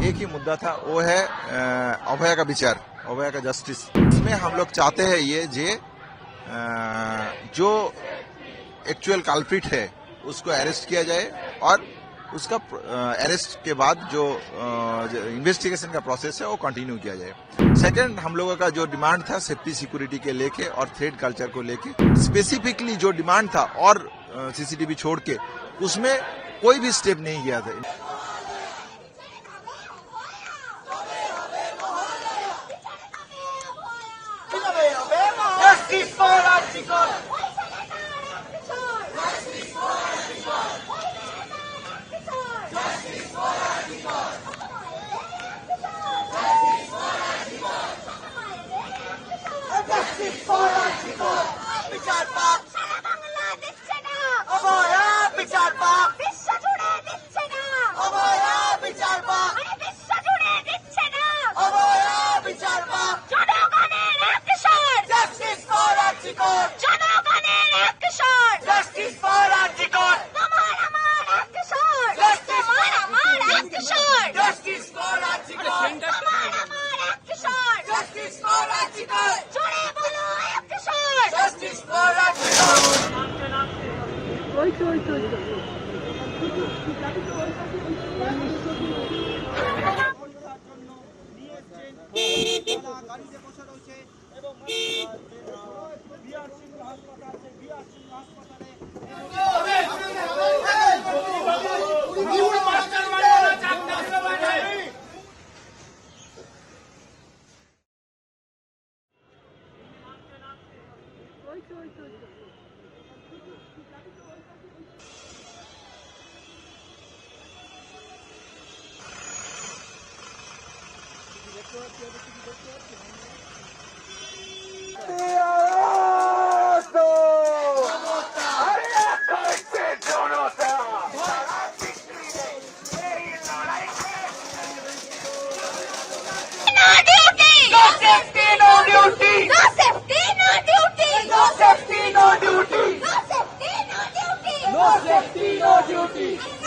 एक ही मुद्दा था, वो है अभय का विचार, अभय का जस्टिस। इसमें हम लोग चाहते हैं ये जो एक्चुअल कल्प्रिट है उसको अरेस्ट किया जाए और उसका अरेस्ट के बाद जो इन्वेस्टिगेशन का प्रोसेस है वो कंटिन्यू किया जाए। सेकंड, हम लोगों का जो डिमांड था सेफ्टी सिक्योरिटी के लेके और थ्रेड कल्चर को लेके, स्पेसिफिकली जो डिमांड था और सीसीटीवी छोड़ के उसमें कोई भी स्टेप नहीं किया था।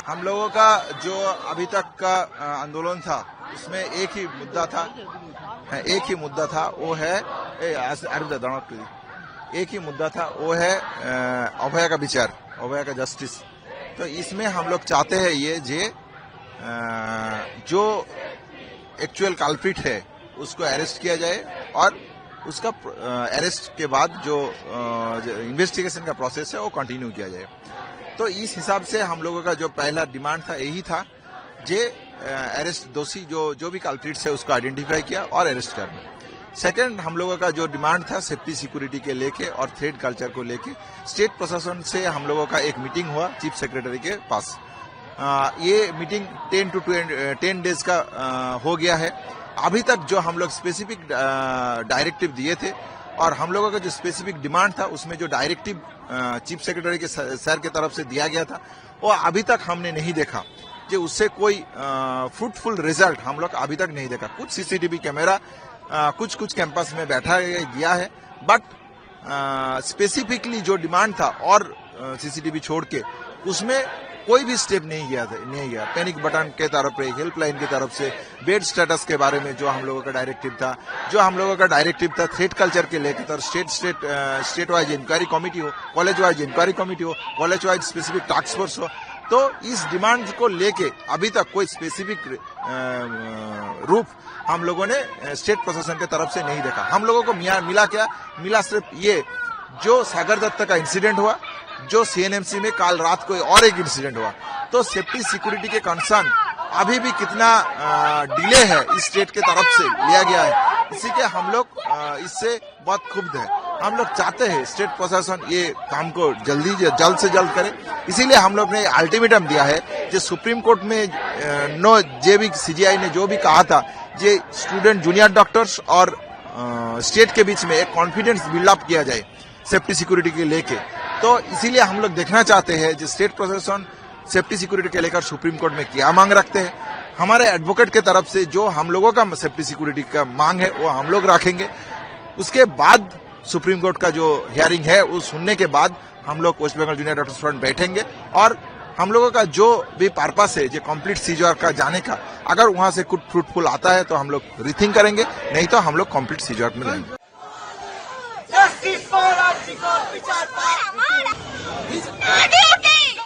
हम लोगों का जो अभी तक का आंदोलन था उसमें एक ही मुद्दा था, वो है अभय का विचार, अभय का जस्टिस। तो इसमें हम लोग चाहते हैं ये जो एक्चुअल कल्प्रिट है उसको अरेस्ट किया जाए और उसका अरेस्ट के बाद जो इन्वेस्टिगेशन का प्रोसेस है वो कंटिन्यू किया जाए। तो इस हिसाब से हम लोगों का जो पहला डिमांड था यही था, अरेस्ट दोषी जो भी कल्प्रिट्स है उसको आइडेंटिफाई किया और अरेस्ट करना। सेकंड, हम लोगों का जो डिमांड था सेफ्टी सिक्योरिटी के लेके और थ्रेड कल्चर को लेके, स्टेट प्रशासन से हम लोगों का एक मीटिंग हुआ चीफ सेक्रेटरी के पास। ये मीटिंग 10 डेज का हो गया है। अभी तक जो हम लोग स्पेसिफिक डायरेक्टिव दिए थे और हम लोगों का जो स्पेसिफिक डिमांड था उसमें जो डायरेक्टिव चीफ सेक्रेटरी के सर के तरफ से दिया गया था वो अभी तक हमने नहीं देखा। जो उससे कोई फ्रूटफुल रिजल्ट हम लोग अभी तक नहीं देखा। कुछ सीसीटीवी कैमरा कुछ कैंपस में बैठा गया है, बट स्पेसिफिकली जो डिमांड था और सीसीटीवी छोड़ के उसमें कोई भी स्टेप नहीं गया। पैनिक बटन के तरफ पे, हेल्पलाइन की तरफ से, बेड स्टेटस के बारे में जो हम लोगों का डायरेक्टिव था, थ्रेड कल्चर के लेकर स्टेट वाइज इंक्वायरी कमेटी हो, कॉलेज वाइज इंक्वायरी कमेटी हो, college wise specific task force हो। तो इस डिमांड को लेके अभी तक कोई स्पेसिफिक रूप हम लोगों ने स्टेट प्रशासन की तरफ से नहीं देखा। हम लोगों को मिला सिर्फ ये जो सागर दत्त का इंसिडेंट हुआ, जो सीएनएमसी में कल रात को और एक इंसिडेंट हुआ। तो सेफ्टी सिक्योरिटी के कंसर्न अभी भी कितना डिले है इस स्टेट के तरफ से लिया गया है, इसी के हम लोग इससे बहुत क्षुब्ध है। हम लोग चाहते हैं स्टेट प्रशासन ये काम को जल्द से जल्द करे। इसीलिए हम लोग ने अल्टीमेटम दिया है जो सुप्रीम कोर्ट में सीजीआई ने जो भी कहा था, ये स्टूडेंट जूनियर डॉक्टर्स और स्टेट के बीच में एक कॉन्फिडेंस बिल्डअप किया जाए सेफ्टी सिक्योरिटी के लेके। तो इसीलिए हम लोग देखना चाहते हैं जो स्टेट प्रशासन सेफ्टी सिक्योरिटी के लेकर सुप्रीम कोर्ट में क्या मांग रखते हैं। हमारे एडवोकेट के तरफ से जो हम लोगों का सेफ्टी सिक्योरिटी का मांग है वो हम लोग रखेंगे। उसके बाद सुप्रीम कोर्ट का जो हियरिंग है वो सुनने के बाद हम लोग West Bengal junior doctors front बैठेंगे और हम लोगों का जो भी पर्पस है जो कंप्लीट सीजर का जाने का, अगर वहां से कुछ फ्रूटफुल आता है तो हम लोग रिथिंक करेंगे, नहीं तो हम लोग कंप्लीट सीजर में जाएंगे।